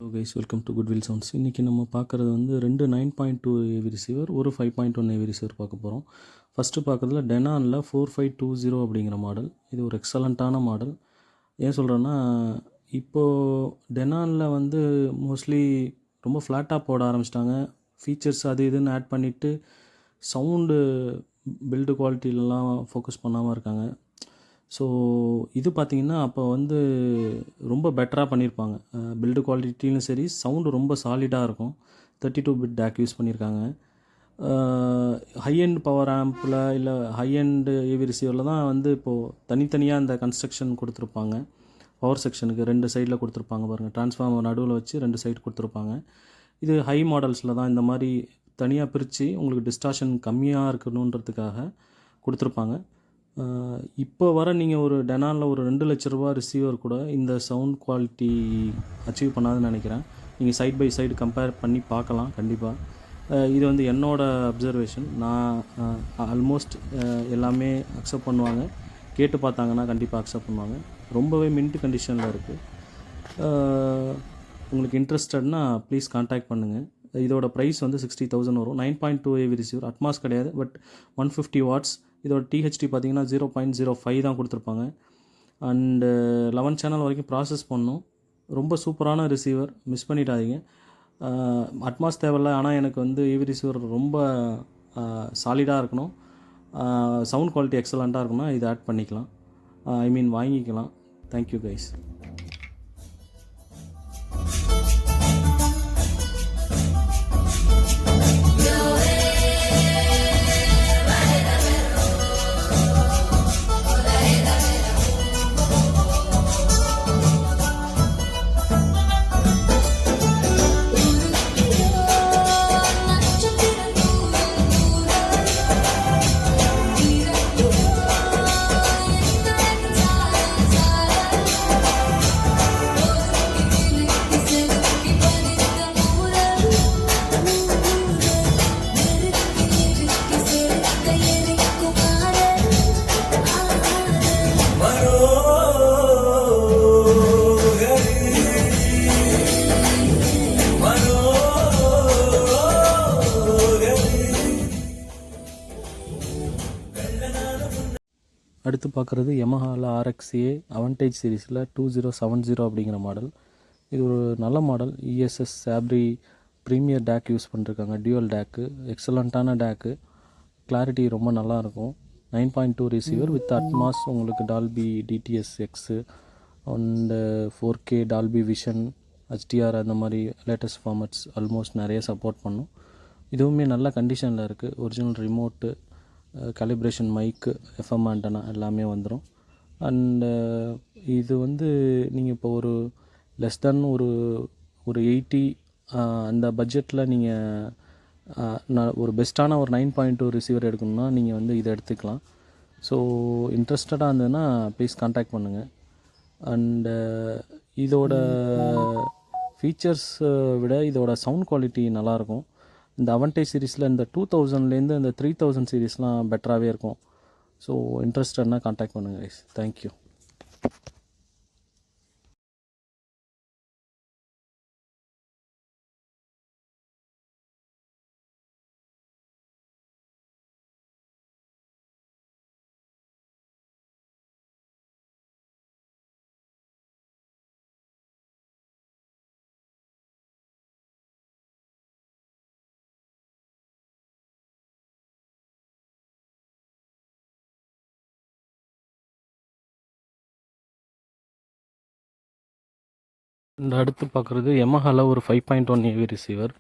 Hello guys, welcome to goodwill sounds. இன்றைக்கி நம்ம பார்க்குறது வந்து 2 9.2 ஏவி ரிசீவர், ஒரு 5.1 ஏவி ரிசீவர் பார்க்க போகிறோம். ஃபஸ்ட்டு பார்க்குறதுல டெனானில் 4520 அப்படிங்கிற மாடல். இது ஒரு எக்ஸலண்ட்டான மாடல். ஏன் சொல்கிறேன்னா, இப்போது டெனானில் வந்து மோஸ்ட்லி ரொம்ப ஃப்ளாட்டாக போட ஆரம்பிச்சிட்டாங்க. ஃபீச்சர்ஸ் அது இதுன்னு ஆட் பண்ணிவிட்டு சவுண்டு பில்டு குவாலிட்டிலலாம் ஃபோக்கஸ் பண்ணாமல் இருக்காங்க. ஸோ இது பார்த்திங்கன்னா அப்போ வந்து ரொம்ப பெட்டராக பண்ணியிருப்பாங்க. பில்டு குவாலிட்டிலும் சரி, சவுண்டு ரொம்ப சாலிடாக இருக்கும். 32 பிட் டேக் யூஸ் பண்ணியிருக்காங்க. ஹை எண்ட் பவர் ஆம்பில் இல்லை ஹை எண்டு ஏவி ரிசீவரில் தான் வந்து இப்போது தனித்தனியாக இந்த கன்ஸ்ட்ரக்ஷன் கொடுத்துருப்பாங்க. பவர் செக்ஷனுக்கு 2 சைடில் கொடுத்துருப்பாங்க பாருங்கள். டிரான்ஸ்ஃபார்மர் நடுவில் வச்சு 2 சைடு கொடுத்துருப்பாங்க. இது ஹை மாடல்ஸில் தான் இந்த மாதிரி தனியாக பிரித்து உங்களுக்கு டிஸ்டார்ஷன் கம்மியாக இருக்கணுன்றதுக்காக கொடுத்துருப்பாங்க. இப்போ வர நீங்கள் ஒரு டெனானில் ஒரு 2 லட்ச ரூபா ரிசீவர் கூட இந்த சவுண்ட் குவாலிட்டி அச்சீவ் பண்ணாதுன்னு நினைக்கிறேன். நீங்கள் சைட் பை சைடு கம்பேர் பண்ணி பார்க்கலாம் கண்டிப்பாக. இது வந்து என்னோடய அப்சர்வேஷன். நான் ஆல்மோஸ்ட் எல்லாமே அக்செப்ட் பண்ணுவாங்க. கேட்டு பார்த்தாங்கன்னா கண்டிப்பாக அக்செப்ட் பண்ணுவாங்க. ரொம்பவே மின்ட் கண்டிஷனில் இருக்குது. உங்களுக்கு இன்ட்ரெஸ்டட்னா ப்ளீஸ் கான்டாக்ட் பண்ணுங்கள். இதோட ப்ரைஸ் வந்து 60,000 வரும். 9.2 ஏவி ரிசீவர், அட்மாஸ் கிடையாது, பட் 150 வாட்ஸ். இதோட டிஹெச்டி பார்த்தீங்கன்னா 0.05 தான் கொடுத்துருப்பாங்க. அண்டு 11 சேனல் வரைக்கும் ப்ராசஸ் பண்ணணும். ரொம்ப சூப்பரான ரிசீவர், மிஸ் பண்ணிடாதீங்க. அட்மாஸ் தேவையில்லை, ஆனால் எனக்கு வந்து ஏவி ரிசீவர் ரொம்ப சாலிடாக இருக்கணும், சவுண்ட் குவாலிட்டி எக்ஸலண்ட்டாக இருக்கணும்னா இதை ஆட் பண்ணிக்கலாம், வாங்கிக்கலாம். Thank you guys. அடுத்து பார்க்குறது யமஹாவில் RXA அவன்டேஜ் சீரீஸில் 2070 அப்படிங்கிற மாடல். இது ஒரு நல்ல model. ESS Sabre premier DAC use பண்ணிருக்காங்க. டியூவல் டேக்கு, எக்ஸலண்ட்டான டேக்கு, கிளாரிட்டி ரொம்ப நல்லாயிருக்கும். 9.2 ரிசீவர் வித் அட்மாஸ், உங்களுக்கு Dolby DTS X and 4K Dolby vision, HDR அந்த மாதிரி லேட்டஸ்ட் ஃபார்மட்ஸ் ஆல்மோஸ்ட் நிறைய சப்போர்ட் பண்ணும். இதுவுமே நல்ல கண்டிஷனில் இருக்குது. Original remote, calibration mic, FM antenna எல்லாமே வந்துடும். அண்டு இது வந்து நீங்கள் இப்போ ஒரு லெஸ் தென் ஒரு 80 அந்த பட்ஜெட்டில் நீங்கள் ஒரு பெஸ்ட்டான ஒரு 9.2 ரிசீவர் எடுக்கணும்னா நீங்கள் வந்து இதை எடுத்துக்கலாம். ஸோ இன்ட்ரெஸ்டடாக இருந்ததுன்னா ப்ளீஸ் கான்டாக்ட் பண்ணுங்கள். அண்டு இதோட ஃபீச்சர்ஸை விட இதோட சவுண்ட் குவாலிட்டி நல்லாயிருக்கும். இந்த அவன்டேஜ் சீரீஸில் இந்த 2000லேருந்து இந்த 3000 சீரீஸ்லாம் பெட்டராகவே இருக்கும். ஸோ இன்ட்ரெஸ்டட்னா கான்டாக்ட் பண்ணுங்கள் கைஸ். தேங்க்யூ. இந்த அடுத்து பார்க்குறது யமஹாவில் ஒரு 5.1 ஏவி ரிசீவர்.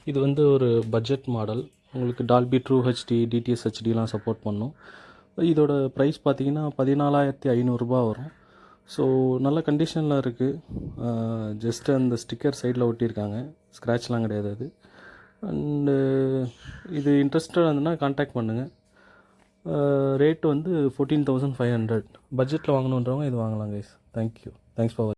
இது வந்து ஒரு பட்ஜெட் மாடல். உங்களுக்கு டால்பி ட்ரூ ஹெச்டி, DTS HDலாம் சப்போர்ட் பண்ணும். இதோட ப்ரைஸ் பார்த்திங்கன்னா 14,500 வரும். ஸோ நல்ல கண்டிஷனில் இருக்குது. ஜஸ்ட்டு அந்த ஸ்டிக்கர் சைடில் ஒட்டியிருக்காங்க, ஸ்க்ராட்ச்லாம் கிடையாது அது. அண்டு இது இன்ட்ரெஸ்டடாக இருந்ததுன்னா கான்டாக்ட் பண்ணுங்கள். ரேட்டு வந்து 14,500. பட்ஜெட்டில் வாங்கணுன்றவங்க இது வாங்கலாம் கைஸ். தேங்க்யூ. Thanks for